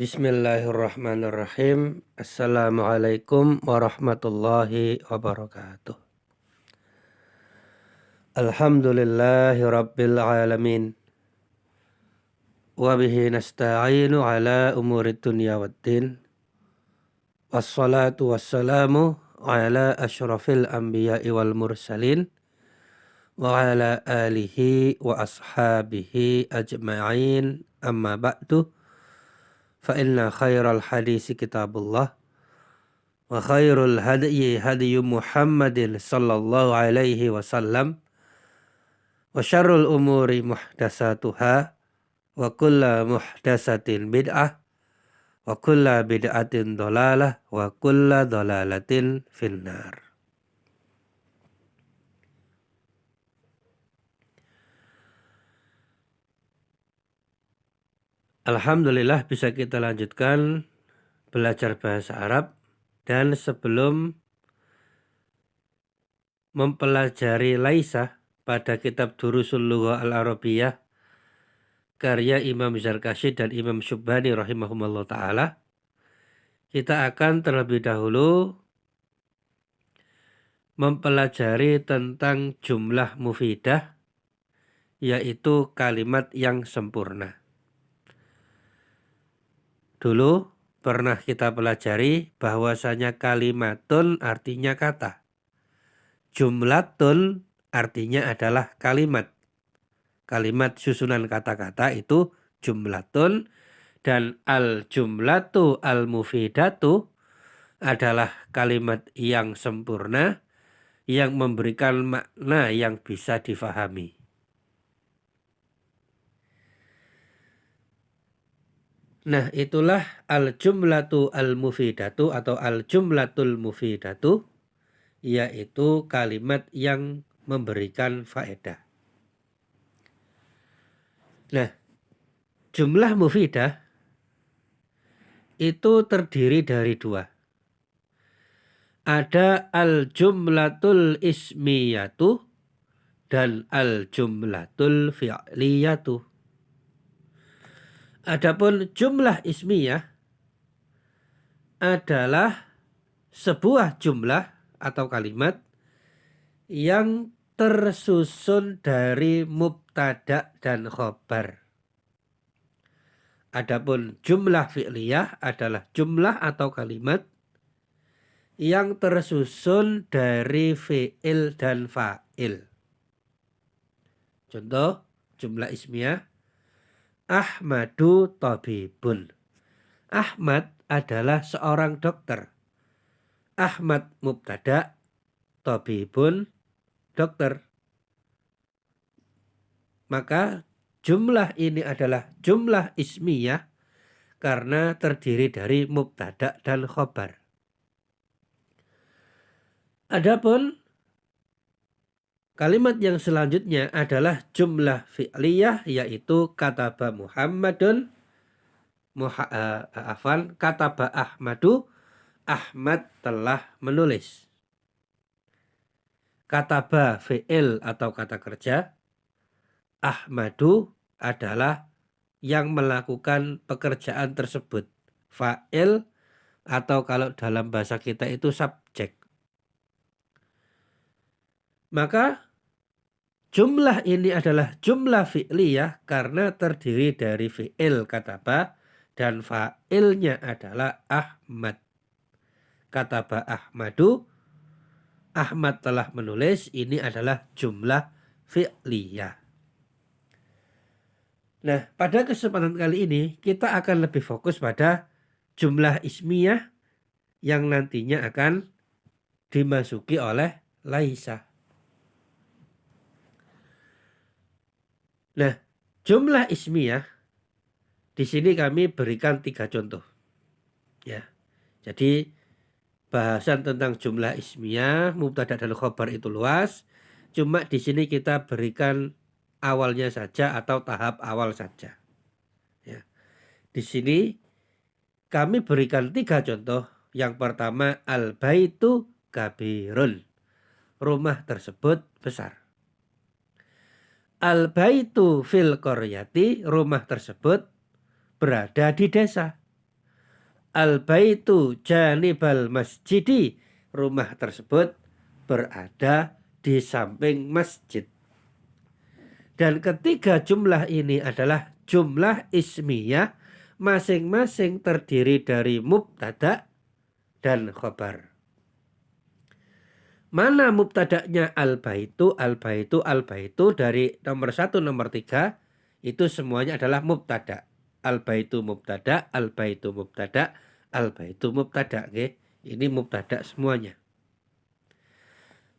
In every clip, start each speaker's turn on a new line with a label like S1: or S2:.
S1: Bismillahirrahmanirrahim. Assalamualaikum warahmatullahi wabarakatuh. Alhamdulillahi rabbil alamin. Wabihi nasta'inu ala umuri dunya waddin. Wassalatu wassalamu ala ashrafil anbiya'i wal mursalin. Wa ala alihi wa ashabihi ajma'in. Amma ba'du. Fa inna khairal hadisi kitabullah. Wa khairul hadyi hadyu Muhammadin sallallahu alaihi wasallam. Wa syarrul umuri muhdasatuhah. Wa kulla muhdasatin bid'ah. Wa kulla bid'atin dolalah. Wa kulla dolalatin finnar. Alhamdulillah bisa kita lanjutkan belajar bahasa Arab. Dan sebelum mempelajari Laisah pada kitab Durusul Lughah Al-Arabiyah karya Imam Zarkashi dan Imam Syubhani rahimahumullah ta'ala, kita akan terlebih dahulu mempelajari tentang jumlah mufidah, yaitu kalimat yang sempurna. Dulu pernah kita pelajari bahwasanya kalimatun artinya kata. Jumlatun artinya adalah kalimat. Kalimat susunan kata-kata itu jumlatun, dan al-jumlatu al-mufidatu adalah kalimat yang sempurna yang memberikan makna yang bisa difahami. Nah, itulah al-jumlatu al-mufidatu atau al-jumlatul mufidatu, yaitu kalimat yang memberikan faedah. Nah, jumlah mufidah itu terdiri dari dua. Ada al-jumlatul ismiyatu dan al-jumlatul fi'liyatu. Adapun jumlah ismiyah adalah sebuah jumlah atau kalimat yang tersusun dari mubtada dan khobar. Adapun jumlah fi'liyah adalah jumlah atau kalimat yang tersusun dari fi'il dan fa'il. Contoh jumlah ismiyah, Ahmadu tabibun. Ahmad adalah seorang dokter. Ahmad mubtada, tabibun dokter. Maka jumlah ini adalah jumlah ismiyah karena terdiri dari mubtada dan khobar. Adapun kalimat yang selanjutnya adalah jumlah fi'liyah, yaitu kataba Muhammadun, kataba Ahmadu, Ahmad telah menulis. Kataba fi'il atau kata kerja, Ahmadu adalah yang melakukan pekerjaan tersebut. Fa'il atau kalau dalam bahasa kita itu subjek. Maka jumlah ini adalah jumlah fi'liyah karena terdiri dari fi'il kataba dan fa'ilnya adalah Ahmad. Kataba Ahmadu, Ahmad telah menulis, ini adalah jumlah fi'liyah. Nah, pada kesempatan kali ini kita akan lebih fokus pada jumlah ismiyah yang nantinya akan dimasuki oleh Laisah. Nah, jumlah ismiyah di sini kami berikan 3 contoh. Ya. Jadi bahasan tentang jumlah ismiyah, mubtada dan khobar itu luas. Cuma di sini kita berikan awalnya saja atau tahap awal saja. Ya. Di sini kami berikan 3 contoh. Yang pertama, al-baitu kabirun. Rumah tersebut besar. Al-baitu fil qaryati, rumah tersebut berada di desa. al-baitu janibal masjidi, rumah tersebut berada di samping masjid. Dan ketiga jumlah ini adalah jumlah ismiyah, masing-masing terdiri dari mubtada dan khobar. Mana mubtada'nya al-baitu, al-baitu, al-baitu dari nomor 1, nomor 3 itu semuanya adalah mubtada. Al-baitu mubtada, al-baitu mubtada, al-baitu mubtada. Okay? Ini mubtada semuanya.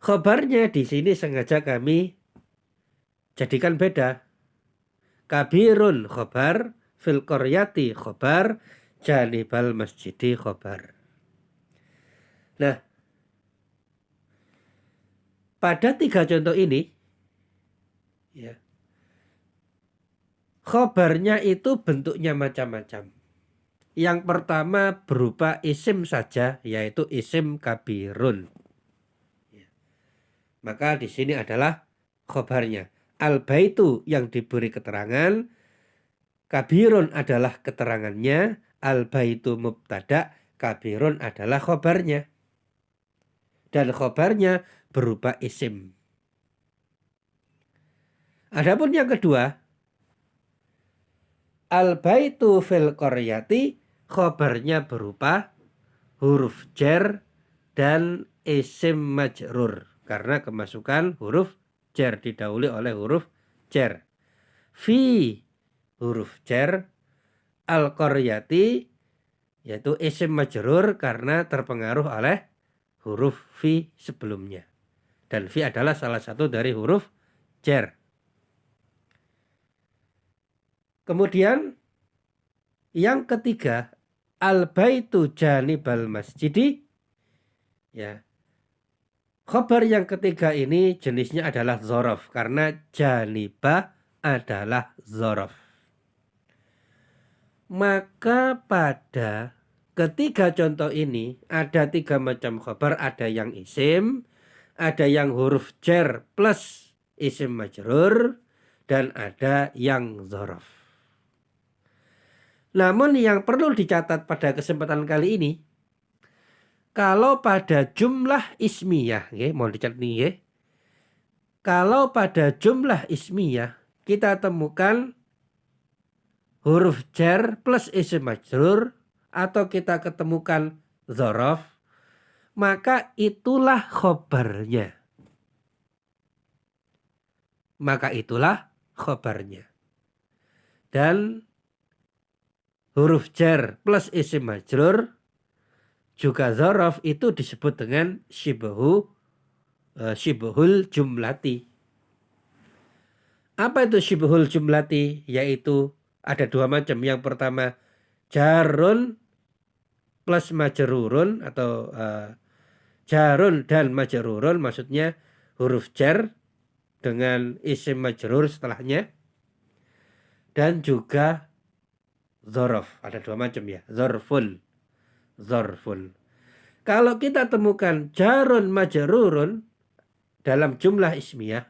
S1: Khobarnya di sini sengaja kami jadikan beda. Kabirun khobar, fil qaryati khobar, janibal masjidi khobar. Nah, pada 3 contoh ini, ya, khobarnya itu bentuknya macam-macam. Yang pertama berupa isim saja, yaitu isim kabirun. Ya. Maka di sini adalah khobarnya. Al-baitu yang diberi keterangan, kabirun adalah keterangannya, al-baitu mubtada, kabirun adalah khobarnya. Dan khobarnya berupa isim. Adapun yang kedua, al-baitu fil qaryati, khobarnya berupa huruf jar dan isim majrur. Karena kemasukan huruf jar didahului oleh huruf jar. Fi huruf jar, al-qaryati yaitu isim majrur karena terpengaruh oleh huruf fi sebelumnya. Dan fi adalah salah satu dari huruf jar. Kemudian yang ketiga, al-baitu janibal masjidi. Ya. Khobar yang ketiga ini jenisnya adalah dzaraf karena janiba adalah dzaraf. Maka pada ketiga contoh ini ada 3 macam khobar, ada yang isim, ada yang huruf jar plus isim majrur, dan ada yang dzaraf. Namun yang perlu dicatat pada kesempatan kali ini, kalau pada jumlah ismiyah, mohon dicatat nih, kalau pada jumlah ismiyah kita temukan huruf jar plus isim majrur atau kita ketemukan dzaraf, maka itulah khobarnya. Maka itulah khobarnya. Dan huruf jar plus isim majrur juga dzaraf itu disebut dengan syibhul jumlati. Apa itu syibhul jumlati? Yaitu ada 2 macam. Yang pertama jarun plus majrurun atau jarun dan majrurun, maksudnya huruf jar dengan isim majrur setelahnya. Dan juga dzaraf, ada 2 macam ya, dzarfun. Kalau kita temukan jarun majrurun dalam jumlah ismiyah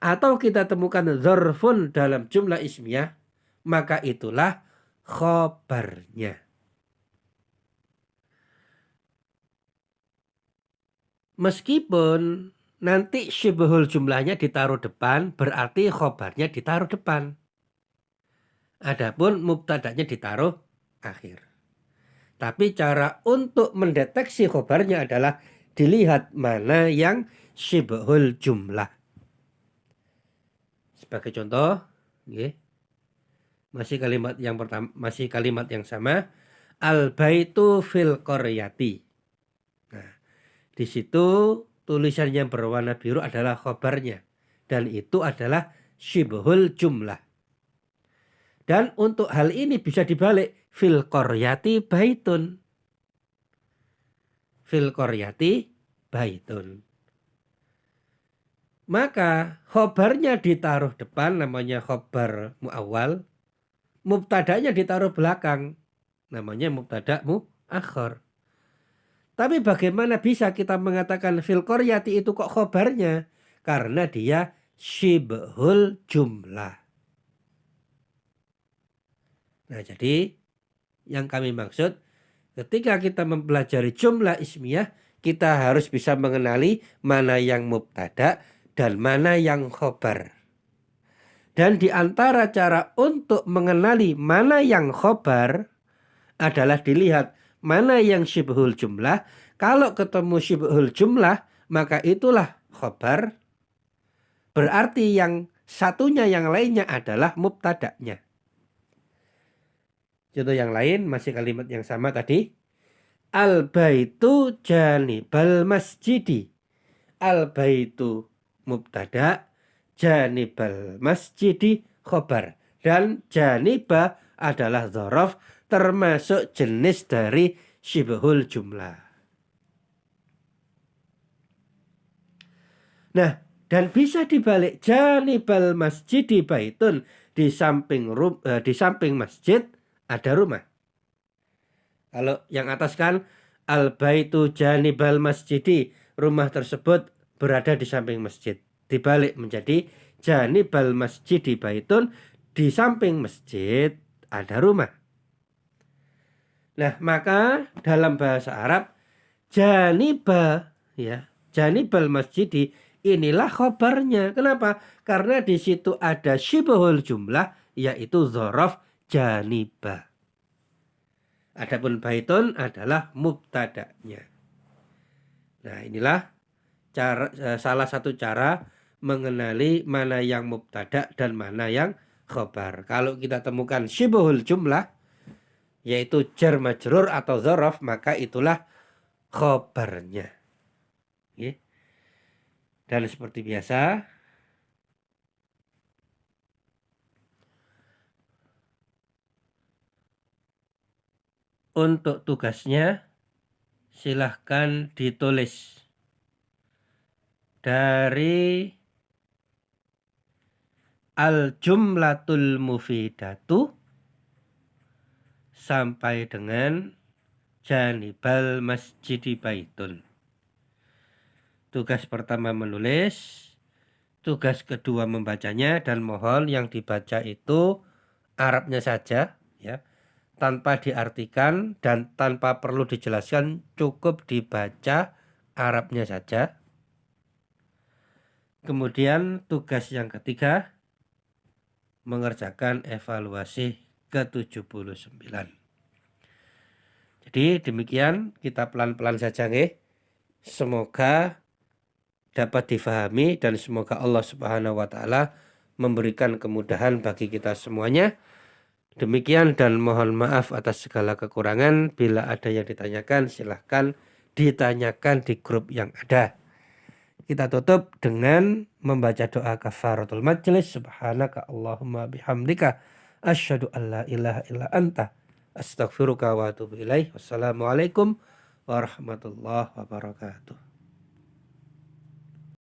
S1: atau kita temukan dzarfun dalam jumlah ismiyah, maka itulah khobarnya. Meskipun nanti syibhul jumlahnya ditaruh depan, berarti khobarnya ditaruh depan. Adapun mubtadanya ditaruh akhir. Tapi cara untuk mendeteksi khobarnya adalah dilihat mana yang syibhul jumlah. Sebagai contoh, masih kalimat yang pertama, masih kalimat yang sama, al-baitu fil qaryati. Nah, di situ tulisan yang berwarna biru adalah khobarnya, dan itu adalah syibhul jumlah. Dan untuk hal ini bisa dibalik, fil qaryati baitun. Fil qaryati baitun. Maka khobarnya ditaruh depan, namanya khobar muawwal. Mubtadanya ditaruh belakang, namanya mubtada muakhar. Tapi bagaimana bisa kita mengatakan fil qaryati itu kok khobarnya? Karena dia syibhul jumlah. Nah, jadi yang kami maksud, Ketika kita mempelajari jumlah ismiyah, kita harus bisa mengenali mana yang mubtada dan mana yang khobar. Dan di antara cara untuk mengenali mana yang khobar adalah dilihat mana yang syibhul jumlah. Kalau ketemu syibhul jumlah, maka itulah khobar. Berarti yang satunya yang lainnya adalah mubtada'nya. Contoh yang lain masih kalimat yang sama tadi. Al-baitu janibal masjidi. Al-baitu mubtada, janibal masjidi khobar. Dan janiba adalah dzaraf termasuk jenis dari syibhul jumlah. Nah, dan bisa dibalik janibal masjidi baitun, di samping masjid ada rumah. Kalau yang atas kan al-baitu janibal masjidi, rumah tersebut berada di samping masjid. Dibalik menjadi janibal masjidi baitun, di samping masjid ada rumah. Nah, maka dalam bahasa Arab janiba, ya, janibal masjidi inilah khobarnya. Kenapa? Karena di situ ada syibhul jumlah, yaitu dzaraf janiba. Adapun baitun adalah mubtada'nya. Nah, inilah salah satu cara mengenali mana yang mubtada dan mana yang khobar. Kalau kita temukan syibhul jumlah, yaitu jar majrur atau dzaraf, maka itulah khobarnya. Oke. Dan seperti biasa, untuk tugasnya silahkan ditulis dari al-jumlatul mufidatu sampai dengan janibal masjidi baitun. Tugas pertama menulis, tugas kedua membacanya, dan mohon yang dibaca itu Arabnya saja, ya, tanpa diartikan dan tanpa perlu dijelaskan, cukup dibaca Arabnya saja. Kemudian tugas yang ketiga, mengerjakan evaluasi ke-79. Jadi demikian, kita pelan-pelan saja nggih. Semoga dapat difahami dan semoga Allah Subhanahu wa taala memberikan kemudahan bagi kita semuanya. Demikian dan mohon maaf atas segala kekurangan. Bila ada yang ditanyakan, silahkan ditanyakan di grup yang ada. Kita tutup dengan membaca doa kafaratul majlis. Subhanaka Allahumma bihamdika asyhadu an la ilaha illa anta astaghfiruka wa atubu ilaih. Wassalamualaikum warahmatullahi wabarakatuh.